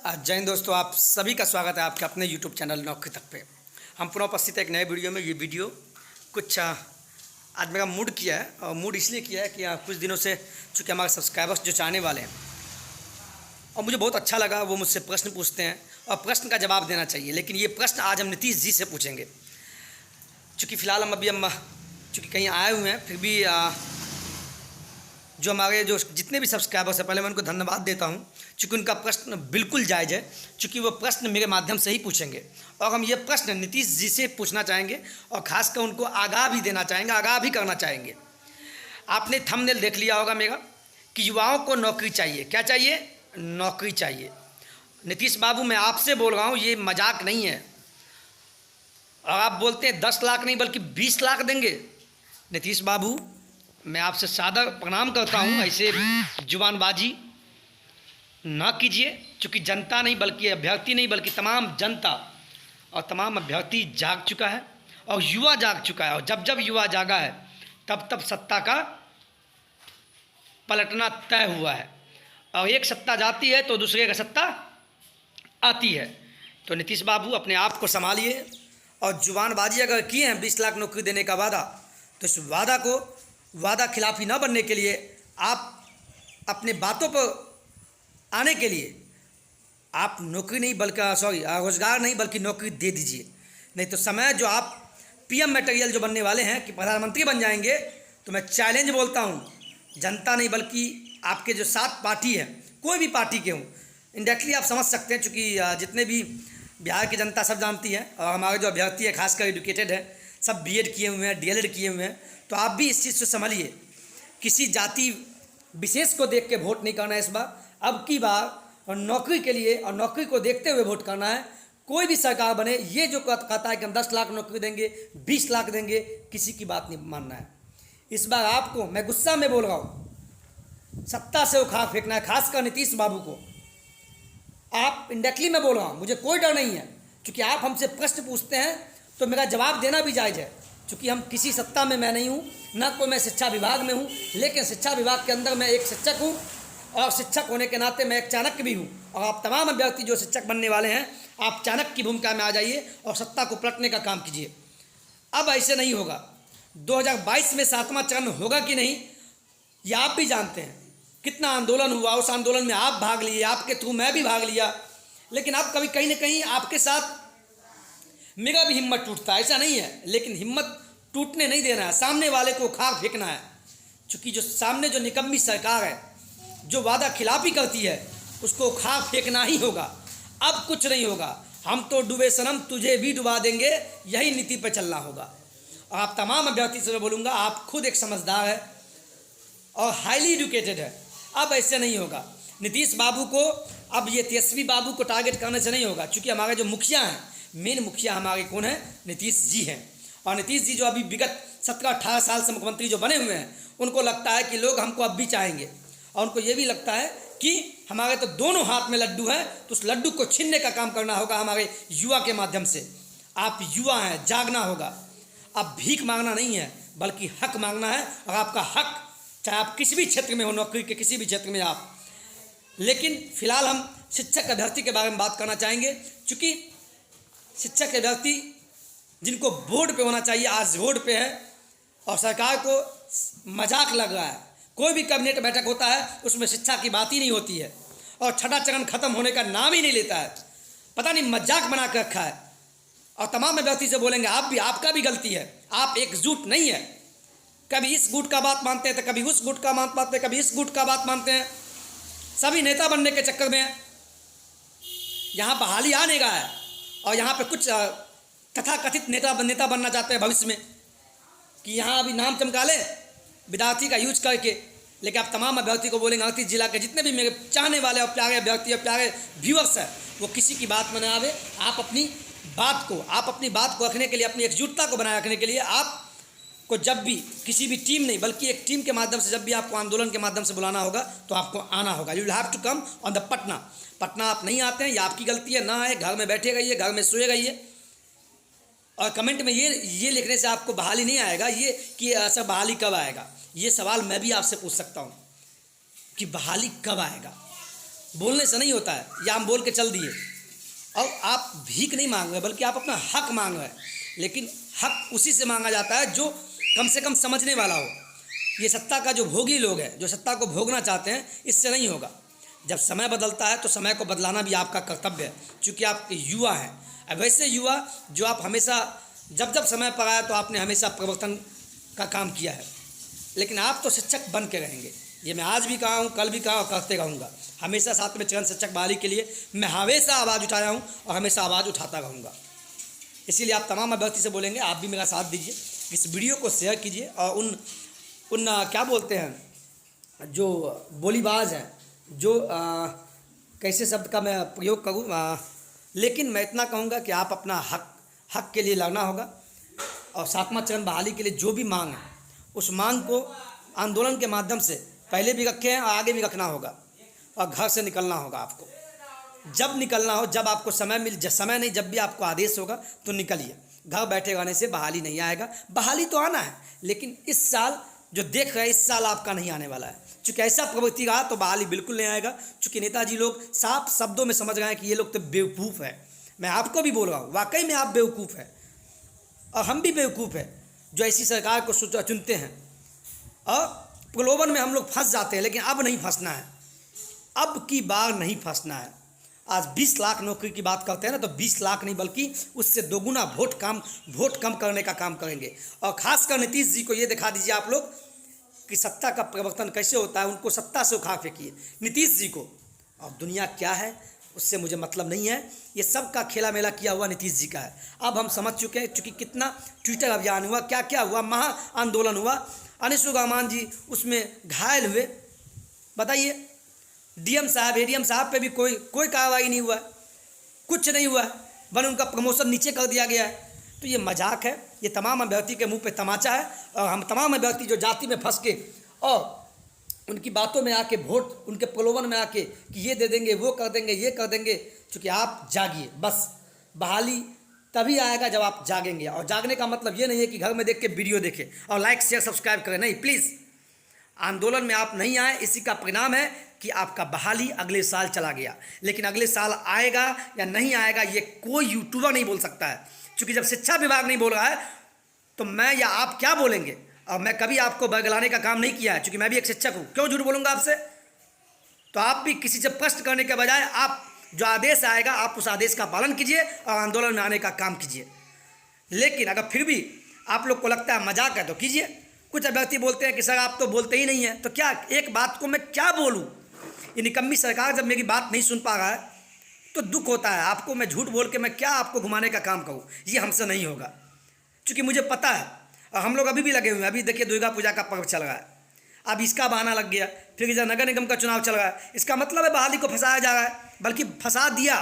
जय हिंद दोस्तों, आप सभी का स्वागत है आपके अपने YouTube चैनल नौकरी तक पे। हम पुनः उपस्थित है एक नए वीडियो में। ये वीडियो कुछ आज मेरा मूड किया है, और मूड इसलिए किया है कि कुछ दिनों से चूँकि हमारे सब्सक्राइबर्स जो चाहने वाले हैं और मुझे बहुत अच्छा लगा, वो मुझसे प्रश्न पूछते हैं और प्रश्न का जवाब देना चाहिए। लेकिन ये प्रश्न आज हम नीतीश जी से पूछेंगे। चूँकि फ़िलहाल हम चूँकि कहीं आए हुए हैं, फिर भी जो हमारे जितने भी सब्सक्राइबर्स हैं, पहले मैं उनको धन्यवाद देता हूं, चूँकि उनका प्रश्न बिल्कुल जायज़ है। चूँकि वो प्रश्न मेरे माध्यम से ही पूछेंगे और हम ये प्रश्न नीतीश जी से पूछना चाहेंगे और ख़ासकर उनको आगाह भी देना चाहेंगे, आगाह भी करना चाहेंगे। आपने थंबनेल देख लिया होगा मेरा कि युवाओं को नौकरी चाहिए। क्या चाहिए? नौकरी चाहिए। नीतीश बाबू, मैं आपसे बोल रहा हूँ, ये मजाक नहीं है। और आप बोलते हैं 10 लाख नहीं बल्कि 20 लाख देंगे। नीतीश बाबू, मैं आपसे सादर प्रणाम करता हूं, ऐसे जुबानबाजी ना कीजिए। चूँकि जनता नहीं बल्कि अभ्यर्थी नहीं बल्कि तमाम जनता और तमाम अभ्यर्थी जाग चुका है और युवा जाग चुका है। और जब जब युवा जागा है तब तब सत्ता का पलटना तय हुआ है। और एक सत्ता जाती है तो दूसरे का सत्ता आती है। तो नीतीश बाबू, अपने आप को संभालिए। और जुबानबाजी अगर किए हैं 20 लाख नौकरी देने का वादा, तो इस वादा खिलाफी ना बनने के लिए आप अपने बातों पर आने के लिए आप नौकरी नहीं बल्कि रोज़गार नहीं बल्कि नौकरी दे दीजिए। नहीं तो समय जो आप पीएम मटेरियल जो बनने वाले हैं कि प्रधानमंत्री बन जाएंगे, तो मैं चैलेंज बोलता हूं, जनता नहीं बल्कि आपके जो 7 पार्टी हैं, कोई भी पार्टी के हों, इंडायरेक्टली आप समझ सकते हैं। चूँकि जितने भी बिहार की जनता सब जानती है और हमारे जो अभ्यर्थी है खासकर एजुकेटेड है, सब बीएड किए हुए हैं, डीएलएड किए हुए हैं। तो आप भी इस चीज़ से संभलिए। किसी जाति विशेष को देख के वोट नहीं करना है इस बार। अब की बार और नौकरी के लिए और नौकरी को देखते हुए वोट करना है। कोई भी सरकार बने, ये जो कहता है कि हम 10 लाख नौकरी देंगे, 20 लाख देंगे, किसी की बात नहीं मानना है। इस बार आपको, मैं गुस्सा में बोल रहा हूँ, सत्ता से उखाड़ फेंकना है, खासकर नीतीश बाबू को। आप इंडायरेक्टली मैं बोल रहा हूँ, मुझे कोई डर नहीं है। चूँकि आप हमसे प्रश्न पूछते हैं तो मेरा जवाब देना भी जायज़ है। चूँकि हम किसी सत्ता में मैं नहीं हूँ, ना कोई मैं शिक्षा विभाग में हूँ, लेकिन शिक्षा विभाग के अंदर मैं एक शिक्षक हूँ और शिक्षक होने के नाते मैं एक चाणक्य भी हूँ। और आप तमाम अभ्यर्थी जो शिक्षक बनने वाले हैं, आप चाणक्य की भूमिका में आ जाइए और सत्ता को पलटने का काम कीजिए। अब ऐसे नहीं होगा। 2022 में 7वां चरण होगा कि नहीं, ये आप भी जानते हैं। कितना आंदोलन हुआ, उस आंदोलन में आप भाग लिए, आपके थ्रू मैं भी भाग लिया। लेकिन अब कभी कहीं ना कहीं आपके साथ मेरा भी हिम्मत टूटता है, ऐसा नहीं है। लेकिन हिम्मत टूटने नहीं देना है, सामने वाले को उखाड़ फेंकना है। क्योंकि जो सामने जो निकम्मी सरकार है, जो वादा खिलाफी करती है, उसको उखाड़ फेंकना ही होगा। अब कुछ नहीं होगा। हम तो डूबे सनम तुझे भी डुबा देंगे, यही नीति पर चलना होगा। और आप तमाम अभ्यर्थी से मैं बोलूँगा, आप खुद एक समझदार है और हाईली एजुकेटेड है। अब ऐसे नहीं होगा। नीतीश बाबू को अब ये तेजस्वी बाबू को टारगेट करने से नहीं होगा। चूँकि हमारे जो मुखिया हैं, मेन मुखिया हमारे कौन है? नीतीश जी हैं। और नीतीश जी जो अभी विगत 17-18 साल से मुख्यमंत्री जो बने हुए हैं, उनको लगता है कि लोग हमको अब भी चाहेंगे। और उनको ये भी लगता है कि हमारे तो दोनों हाथ में लड्डू है, तो उस लड्डू को छीनने का काम करना होगा हमारे युवा के माध्यम से। आप युवा हैं, जागना होगा। अब भीख मांगना नहीं है बल्कि हक मांगना है। और आपका हक, चाहे आप किसी भी क्षेत्र में हो, नौकरी के किसी भी क्षेत्र में आप। लेकिन फिलहाल हम शिक्षक अभ्यर्थी के बारे में बात करना चाहेंगे। चूँकि शिक्षक अभ्यर्थी जिनको बोर्ड पे होना चाहिए, आज रोड पे है और सरकार को मजाक लग रहा है। कोई भी कैबिनेट बैठक होता है, उसमें शिक्षा की बात ही नहीं होती है और 6वां चरण खत्म होने का नाम ही नहीं लेता है। पता नहीं मजाक बना कर रखा है। और तमाम अभ्यर्थी से बोलेंगे, आप भी, आपका भी गलती है। आप एकजुट नहीं है। कभी इस गुट का बात मानते हैं तो कभी उस गुट का बात मानते हैं, कभी इस गुट का बात मानते हैं। सभी नेता बनने के चक्कर में यहाँ बहाली आने का है। और यहाँ पे कुछ तथाकथित नेता बनना चाहते हैं भविष्य में कि यहाँ अभी नाम चमका ले विद्यार्थी का यूज करके। लेकिन आप तमाम अभ्यर्थी को बोलेंगे, 38 जिला के जितने भी मेरे चाहने वाले और प्यारे अभ्यर्थी और प्यारे व्यूअर्स हैं, वो किसी की बात में न आवे। आप अपनी बात को रखने के लिए, अपनी एकजुटता को बनाए रखने के लिए आपको जब भी किसी भी टीम नहीं बल्कि एक टीम के माध्यम से जब भी आपको आंदोलन के माध्यम से बुलाना होगा तो आपको आना होगा। You will have to come on the Patna आप नहीं आते हैं, ये आपकी गलती है। ना आए, घर में बैठे रहिए, घर में सोए रहिए। और कमेंट में ये लिखने से आपको बहाली नहीं आएगा, ये कि सर बहाली कब आएगा। ये सवाल मैं भी आपसे पूछ सकता हूँ कि बहाली कब आएगा। बोलने से नहीं होता है, या हम बोल के चल दिए। और आप भीख नहीं मांग रहे, बल्कि आप अपना हक मांग रहे हैं। लेकिन हक उसी से मांगा जाता है जो कम से कम समझने वाला हो। ये सत्ता का जो भोगी लोग हैं, जो सत्ता को भोगना चाहते हैं, इससे नहीं होगा। जब समय बदलता है तो समय को बदलाना भी आपका कर्तव्य है, क्योंकि आप युवा हैं। अब वैसे युवा जो आप हमेशा जब जब समय पर आया तो आपने हमेशा प्रवर्तन का काम किया है, लेकिन आप तो शिक्षक बन के रहेंगे। ये मैं आज भी कहा हूँ, कल भी कहा और करते रहूँगा। हमेशा साथ में चरण शिक्षक बहाली के लिए मैं हमेशा आवाज़ उठाया हूँ और हमेशा आवाज़ उठाता रहूँगा। इसीलिए आप तमाम अभ्यर्थी से बोलेंगे, आप भी मेरा साथ दीजिए, इस वीडियो को शेयर कीजिए और उन क्या बोलते हैं, जो बोलीबाज हैं, जो कैसे शब्द का मैं प्रयोग करूँ, लेकिन मैं इतना कहूँगा कि आप अपना हक के लिए लड़ना होगा। और 7वां चरण बहाली के लिए जो भी मांग है, उस मांग को आंदोलन के माध्यम से पहले भी रखे हैं और आगे भी रखना होगा। और घर से निकलना होगा आपको, जब निकलना हो, जब आपको समय नहीं, जब भी आपको आदेश होगा तो निकलिए। घर बैठे रहने से बहाली नहीं आएगा। बहाली तो आना है, लेकिन इस साल जो देख रहे हैं, इस साल आपका नहीं आने वाला है। चूँकि ऐसा प्रवृत्ति रहा तो बहाली बिल्कुल नहीं आएगा। चूँकि नेताजी लोग साफ शब्दों में समझ रहे हैं कि ये लोग तो बेवकूफ़ है। मैं आपको भी बोल रहा हूँ, वाकई में आप बेवकूफ़ है और हम भी बेवकूफ़ है जो ऐसी सरकार को चुनते हैं। और प्रलोभन में हम लोग फंस जाते हैं, लेकिन अब नहीं फंसना है, अब की बार नहीं फंसना है। आज 20 लाख नौकरी की बात करते हैं ना, तो 20 लाख नहीं बल्कि उससे दोगुना वोट कम करने का काम करेंगे। और खासकर नीतीश जी को ये दिखा दीजिए आप लोग कि सत्ता का परिवर्तन कैसे होता है। उनको सत्ता से उखाड़ फेंकिए नीतीश जी को। और दुनिया क्या है उससे मुझे मतलब नहीं है, ये सब का खेला मेला किया हुआ नीतीश जी का है। अब हम समझ चुके हैं, चूँकि कितना ट्विटर अभियान हुआ, क्या क्या हुआ, महा आंदोलन हुआ, अनिशु गामान जी उसमें घायल हुए। बताइए, डीएम साहब, एडीएम साहब पे भी कोई कार्रवाई नहीं हुआ, कुछ नहीं हुआ, बन उनका प्रमोशन नीचे कर दिया गया है। तो ये मजाक है, ये तमाम अभ्यर्थी के मुंह पे तमाचा है। और हम तमाम अभ्यर्थी जो जाति में फंस के और उनकी बातों में आके, वोट उनके प्रलोभन में आके कि ये दे देंगे, वो कर देंगे, ये कर देंगे, चूँकि आप जागिए। बस बहाली तभी आएगा जब आप जागेंगे। और जागने का मतलब ये नहीं है कि घर में देख के वीडियो देखें और लाइक शेयर सब्सक्राइब करें, नहीं। प्लीज़, आंदोलन में आप नहीं आए, इसी का परिणाम है कि आपका बहाली अगले साल चला गया। लेकिन अगले साल आएगा या नहीं आएगा ये कोई यूट्यूबर नहीं बोल सकता है, क्योंकि जब शिक्षा विभाग नहीं बोल रहा है तो मैं या आप क्या बोलेंगे। और मैं कभी आपको बरगलाने का काम नहीं किया है, क्योंकि मैं भी एक शिक्षक हूँ। क्यों झूठ बोलूँगा आपसे? तो आप भी किसी से प्रश्न करने के बजाय आप जो आदेश आएगा आप उस आदेश का पालन कीजिए और आंदोलन में आने का काम कीजिए। लेकिन अगर फिर भी आप लोग को लगता है मजाक है तो कीजिए। कुछ अभ्यर्थी बोलते हैं कि सर आप तो बोलते ही नहीं हैं, तो क्या एक बात को मैं क्या बोलूँ? ये निकम्मी सरकार जब मेरी बात नहीं सुन पा रहा है तो दुख होता है। आपको मैं झूठ बोल के मैं क्या आपको घुमाने का काम करूँ? ये हमसे नहीं होगा, क्योंकि मुझे पता है। और हम लोग अभी भी लगे हुए हैं। अभी देखिए दुर्गा पूजा का पर्व चल रहा है, अब इसका बहाना लग गया, फिर इधर नगर निगम का चुनाव चल रहा है। इसका मतलब है बहाली को फंसाया जा रहा है, बल्कि फंसा दिया।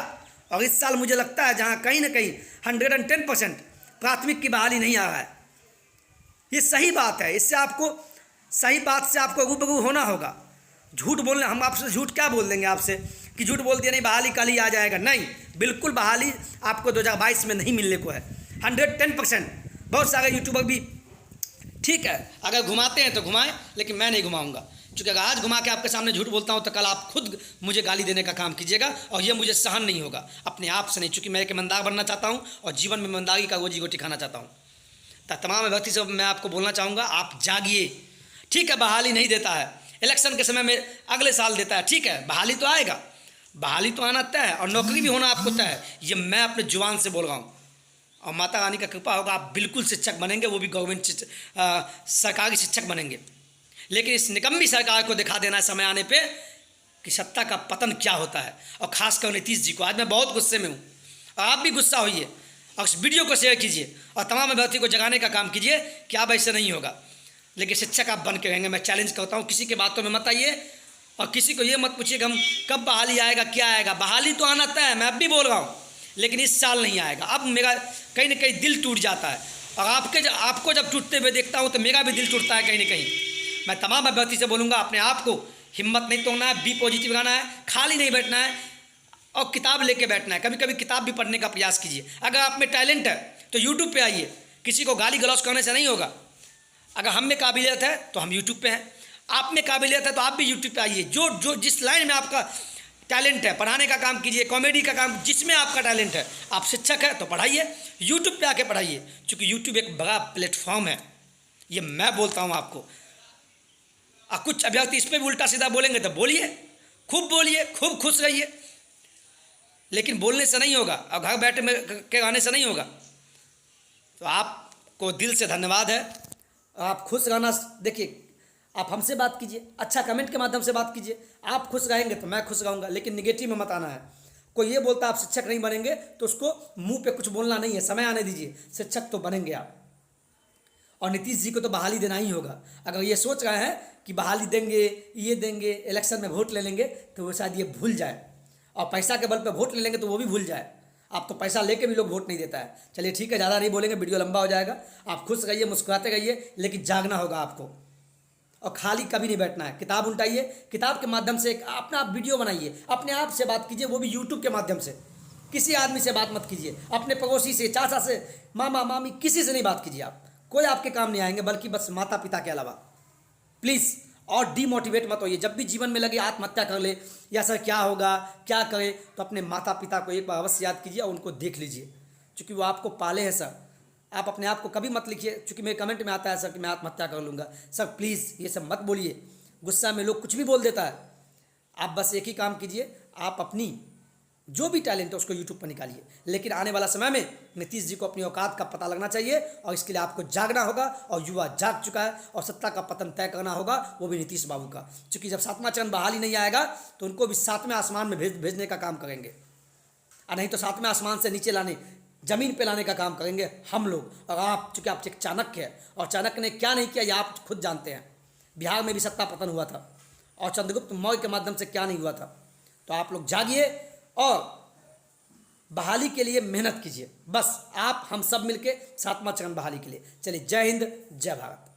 और इस साल मुझे लगता है जहाँ कहीं ना कहीं 110% प्राथमिक की बहाली नहीं आ रहा है। ये सही बात है, इससे आपको सही बात से आपको रूबरू होना होगा। झूठ बोलने, हम आपसे झूठ क्या बोल देंगे आपसे कि झूठ बोल दिया नहीं बहाली कल ही आ जाएगा? नहीं, बिल्कुल बहाली आपको 2022 में नहीं मिलने को है, 110%। बहुत सारे यूट्यूबर भी ठीक है अगर घुमाते हैं तो घुमाएं, लेकिन मैं नहीं घुमाऊंगा। क्योंकि अगर आज घुमा के आपके सामने झूठ बोलता हूं तो कल आप खुद मुझे गाली देने का काम कीजिएगा और ये मुझे सहन नहीं होगा, अपने आप से नहीं। चूँकि मैं एक ईमानदार बनना चाहता हूं और जीवन में ईमानदारी का रोजी रोटी खाना चाहता हूं। तो तमाम अभ्यर्थी से मैं आपको बोलना चाहूँगा, आप जागिए। ठीक है, बहाली नहीं देता है, इलेक्शन के समय में अगले साल देता है, ठीक है, बहाली तो आएगा, बहाली तो आना तय है और नौकरी भी होना आपको तय है। ये मैं अपने जुबान से बोल रहा हूँ। और माता रानी का कृपा होगा आप बिल्कुल शिक्षक बनेंगे, वो भी गवर्नमेंट सरकारी शिक्षक बनेंगे। लेकिन इस निकम्मी सरकार को दिखा देना है समय आने पे कि सत्ता का पतन क्या होता है। और खासकर नीतीश जी को आज मैं बहुत गुस्से में हूँ और आप भी गुस्सा होइए और इस वीडियो को शेयर कीजिए और तमाम अभ्यर्थी को जगाने का काम कीजिए कि अब ऐसे नहीं होगा। लेकिन शिक्षक आप बन के रहेंगे। मैं चैलेंज करता हूँ, किसी के बातों में मत आइए और किसी को ये मत पूछिए कि हम कब बहाली आएगा, क्या आएगा। बहाली तो आना तय है, मैं अब भी बोल रहा हूँ, लेकिन इस साल नहीं आएगा। अब मेरा कहीं ना कहीं दिल टूट जाता है और आपको जब टूटते हुए देखता हूँ तो मेरा भी दिल टूटता है कहीं ना कहीं। मैं तमाम अभ्यर्थी से बोलूँगा, अपने आप को हिम्मत नहीं तोड़ना है, बी पॉजिटिव रहना है, खाली नहीं बैठना है और किताब लेके बैठना है। कभी कभी किताब भी पढ़ने का प्रयास कीजिए। अगर आप में टैलेंट है तो यूट्यूब पे आइए, किसी को गाली गलौज करने से नहीं होगा। अगर हम में काबिलियत है तो हम यूट्यूब पे हैं, आप में काबिलियत है तो आप भी यूट्यूब पे आइए। जो जिस लाइन में आपका टैलेंट है, पढ़ाने का काम कीजिए, कॉमेडी का काम, जिसमें आपका टैलेंट है, आप शिक्षक है तो पढ़ाइए, यूट्यूब पे आके पढ़ाइए, क्योंकि यूट्यूब एक बड़ा प्लेटफॉर्म है, ये मैं बोलता हूँ आपको। कुछ अभ्यर्थी इस पर भी उल्टा सीधा बोलेंगे तो बोलिए, खूब खुश रहिए, लेकिन बोलने से नहीं होगा और घर बैठे में के गाने से नहीं होगा। तो आपको दिल से धन्यवाद है, आप खुश रहना। देखिए, आप हमसे बात कीजिए, अच्छा कमेंट के माध्यम से बात कीजिए, आप खुश रहेंगे तो मैं खुश रहूँगा, लेकिन निगेटिव में मत आना है। कोई ये बोलता आप शिक्षक नहीं बनेंगे तो उसको मुंह पे कुछ बोलना नहीं है, समय आने दीजिए, शिक्षक तो बनेंगे आप। और नीतीश जी को तो बहाली देना ही होगा। अगर ये सोच रहे हैं कि बहाली देंगे, ये देंगे, इलेक्शन में वोट ले लेंगे, तो वो शायद ये भूल जाए, और पैसा के बल पर वोट ले लेंगे तो वो भी भूल जाए। आप तो पैसा लेके भी लोग वोट नहीं देता है। चलिए ठीक है, ज़्यादा नहीं बोलेंगे, वीडियो लंबा हो जाएगा। आप खुश रहिए, मुस्कुराते रहिए, लेकिन जागना होगा आपको, और खाली कभी नहीं बैठना है। किताब उल्टाइए, किताब के माध्यम से एक अपना आप वीडियो बनाइए, अपने आप से बात कीजिए, वो भी यूट्यूब के माध्यम से। किसी आदमी से बात मत कीजिए, अपने पड़ोसी से, चाचा से, मामा मामी, किसी से नहीं बात कीजिए। आप कोई आपके काम नहीं आएंगे, बल्कि बस माता पिता के अलावा। प्लीज़, और डीमोटिवेट मत होइए। जब भी जीवन में लगे आत्महत्या कर ले या सर क्या होगा, क्या करें, तो अपने माता पिता को एक बार अवश्य याद कीजिए और उनको देख लीजिए, क्योंकि वो आपको पाले हैं सर। आप अपने आप को कभी मत लिखिए, क्योंकि मेरे कमेंट में आता है सर कि मैं आत्महत्या कर लूँगा। सर प्लीज़ ये सब मत बोलिए, गुस्सा में लोग कुछ भी बोल देता है। आप बस एक ही काम कीजिए, आप अपनी जो भी टैलेंट है उसको यूट्यूब पर निकालिए। लेकिन आने वाला समय में नीतीश जी को अपनी औकात का पता लगना चाहिए, और इसके लिए आपको जागना होगा, और युवा जाग चुका है, और सत्ता का पतन तय करना होगा, वो भी नीतीश बाबू का। क्योंकि जब 7वां चरण बहाली नहीं आएगा तो उनको भी 7वें आसमान में भेजने का काम करेंगे, और नहीं तो 7वें आसमान से नीचे लाने, जमीन पे लाने का काम करेंगे हम लोग और आप। चूँकि आप एक चाणक्य है, और चाणक्य ने क्या नहीं किया ये आप खुद जानते हैं। बिहार में भी सत्ता पतन हुआ था, और चंद्रगुप्त मौर्य के माध्यम से क्या नहीं हुआ था। तो आप लोग जागिए और बहाली के लिए मेहनत कीजिए। बस आप हम सब मिलके 7वां चरण बहाली के लिए। चलिए, जय हिंद, जय भारत।